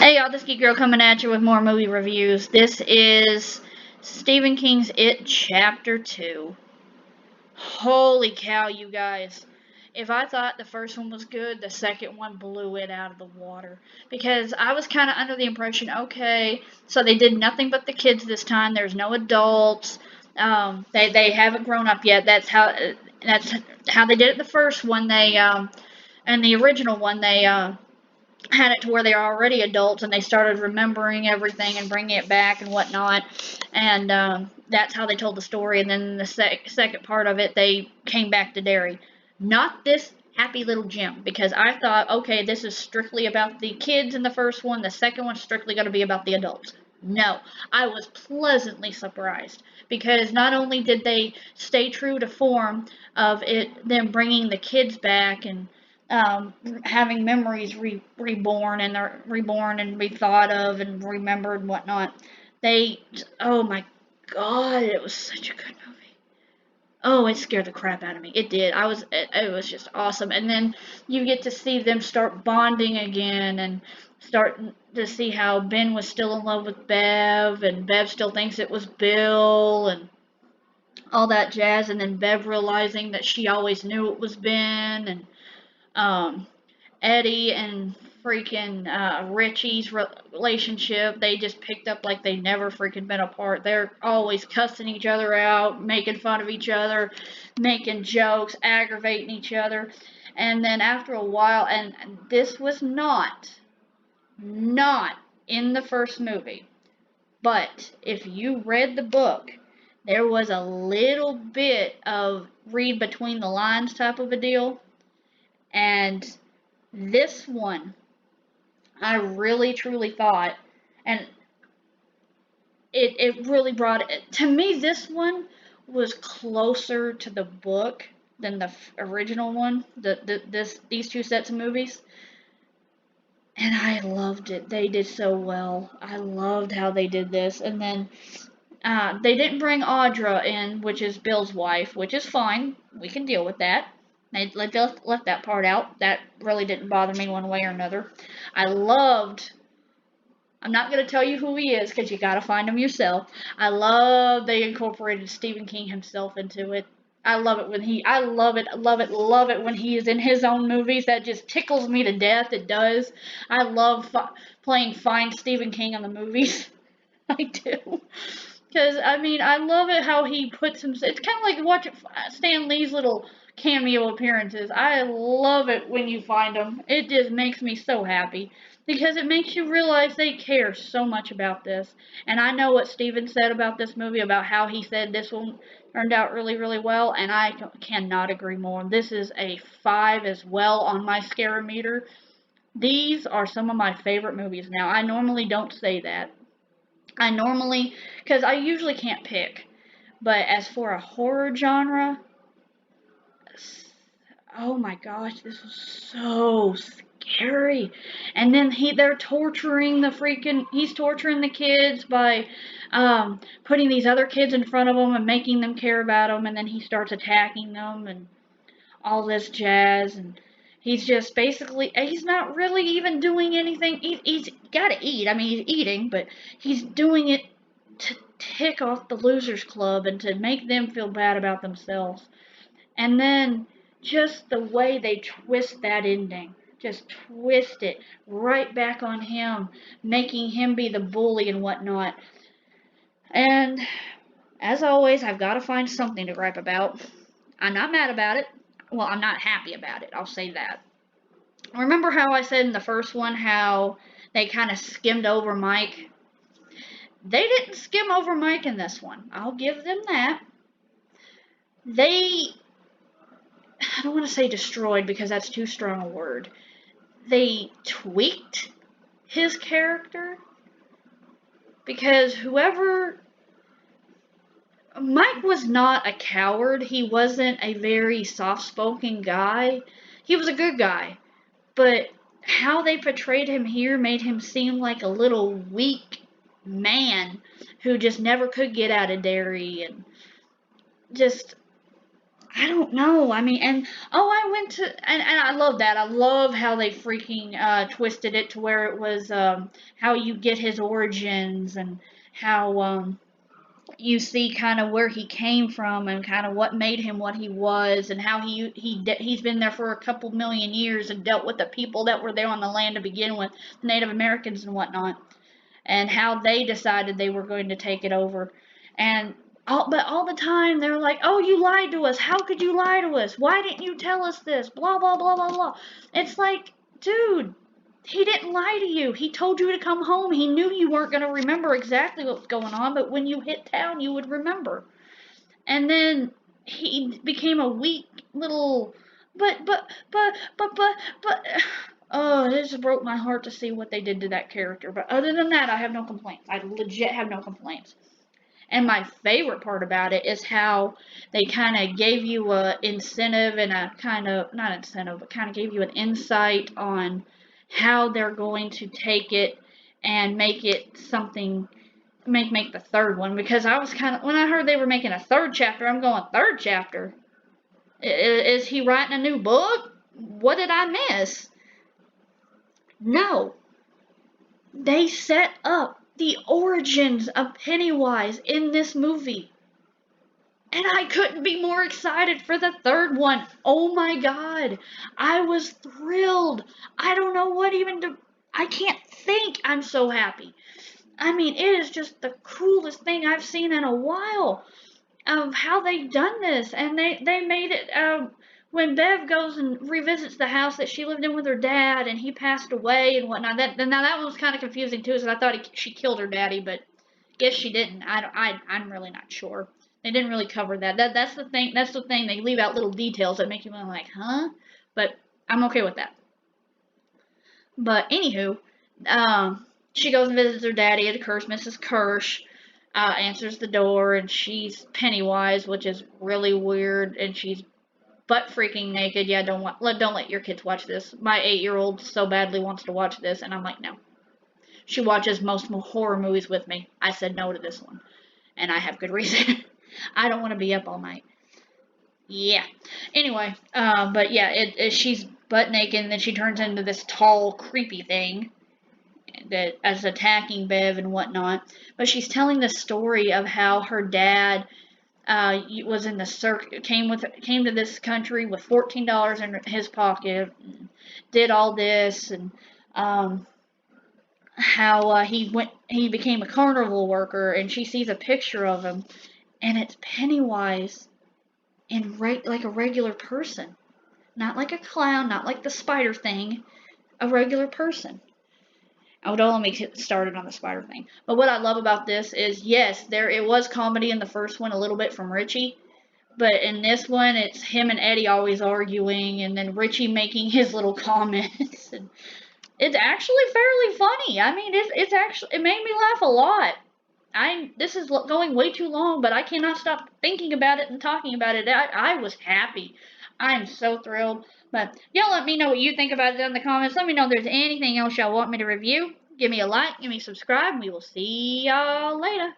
Hey y'all, this Geek Girl coming at you with more movie reviews. This is Stephen King's It Chapter 2. Holy cow, you guys. If I thought the first one was good, the second one blew it out of the water. Because I was kind of under the impression, okay, so they did nothing but the kids this time. There's no adults. They haven't grown up yet. That's how they did it the first one. And the original one, they had it to where they're already adults and they started remembering everything and bringing it back and whatnot. And that's how they told the story. And then the second part of it, they came back to Derry. Not this happy little Jim, because I thought, okay, this is strictly about the kids in the first one. The second one's strictly going to be about the adults. No, I was pleasantly surprised, because not only did they stay true to form of it, them bringing the kids back and having memories reborn, and they're reborn and rethought of and remembered and whatnot. Oh my god, it was such a good movie. Oh, it scared the crap out of me. It did. It was just awesome. And then you get to see them start bonding again and start to see how Ben was still in love with Bev, and Bev still thinks it was Bill, and all that jazz. And then Bev realizing that she always knew it was Ben, and um, Eddie and freaking Richie's relationship, they just picked up like they never freaking been apart. They're always cussing each other out, making fun of each other, making jokes, aggravating each other. And then after a while, and this was not in the first movie, but if you read the book, there was a little bit of read between the lines type of a deal. And this one, I really truly thought, and it really brought it to me. This one was closer to the book than the original one. These two sets of movies, and I loved it. They did so well. I loved how they did this, and then they didn't bring Audra in, which is Bill's wife, which is fine. We can deal with that. They left that part out. That really didn't bother me one way or another. I'm not going to tell you who he is because you got to find him yourself. I love they incorporated Stephen King himself into it. I love it love it when he is in his own movies. That just tickles me to death. It does. I love playing Find Stephen King in the movies. I do. Because, I mean, I love it how he puts himself. It's kind of like watching Stan Lee's little cameo appearances. I love it when you find them. It just makes me so happy. Because it makes you realize they care so much about this. And I know what Steven said about this movie, about how he said this one turned out really, really well. And I cannot agree more. This is a 5 as well on my scare meter. These are some of my favorite movies now. I normally don't say that. Because I usually can't pick, but as for a horror genre, oh my gosh, this was so scary. And then they're torturing he's torturing the kids by putting these other kids in front of him and making them care about him, and then he starts attacking them and all this jazz. And he's just basically, he's not really even doing anything. He's got to eat. I mean, he's eating, but he's doing it to tick off the Losers Club and to make them feel bad about themselves. And then just the way they twist that ending, just twist it right back on him, making him be the bully and whatnot. And as always, I've got to find something to gripe about. I'm not mad about it. Well, I'm not happy about it. I'll say that. Remember how I said in the first one how they kind of skimmed over Mike? They didn't skim over Mike in this one. I'll give them that. I don't want to say destroyed because that's too strong a word. They tweaked his character, because Mike was not a coward. He wasn't a very soft-spoken guy. He was a good guy. But how they portrayed him here made him seem like a little weak man who just never could get out of Derry, and just, I don't know. I mean, and oh, I went to, and I love that. I love how they freaking twisted it to where it was how you get his origins and how you see kind of where he came from and kind of what made him what he was and how he's been there for a couple million years and dealt with the people that were there on the land to begin with, Native Americans and whatnot, and how they decided they were going to take it over. And but all the time they're like, "Oh, you lied to us. How could you lie to us? Why didn't you tell us this? Blah blah blah blah blah." It's like, dude, he didn't lie to you. He told you to come home. He knew you weren't going to remember exactly what was going on, but when you hit town, you would remember. And then he became a weak little, but. Oh, it just broke my heart to see what they did to that character. But other than that, I have no complaints. I legit have no complaints. And my favorite part about it is how they kind of gave you a incentive and a kind of, not incentive, but kind of gave you an insight on how they're going to take it and make it something, make the third one. Because I was kind of, when I heard they were making a third chapter, I'm going, third chapter? Is he writing a new book? What did I miss? No. They set up the origins of Pennywise in this movie. And I couldn't be more excited for the third one. Oh my god. I was thrilled. I don't know what even to... I can't think. I'm so happy. I mean, it is just the coolest thing I've seen in a while of how they've done this. And they made it... when Bev goes and revisits the house that she lived in with her dad and he passed away and whatnot, now that one was kind of confusing too, because I thought she killed her daddy, but guess she didn't. I'm really not sure. They didn't really cover that. That's the thing. That's the thing. They leave out little details that make you like, huh? But I'm okay with that. But anywho, she goes and visits her daddy. It occurs. Mrs. Kirsch answers the door, and she's Pennywise, which is really weird, and she's butt freaking naked. Yeah, don't let your kids watch this. My 8-year-old so badly wants to watch this, and I'm like, no. She watches most horror movies with me. I said no to this one, and I have good reason. I don't want to be up all night. Yeah. Anyway, but yeah, she's butt naked, and then she turns into this tall, creepy thing that is attacking Bev and whatnot. But she's telling the story of how her dad was in the came to this country with $14 in his pocket, and did all this, and how he became a carnival worker, and she sees a picture of him, and it's Pennywise in like a regular person, not like a clown, not like the spider thing, a regular person. Oh, don't let me get started on the spider thing. But what I love about this is, yes, it was comedy in the first one, a little bit from Richie. But in this one, it's him and Eddie always arguing, and then Richie making his little comments. And it's actually fairly funny. I mean, it made me laugh a lot. This is going way too long, but I cannot stop thinking about it and talking about it. I was happy. I'm so thrilled. But y'all let me know what you think about it in the comments. Let me know if there's anything else y'all want me to review. Give me a like, give me a subscribe, and we will see y'all later.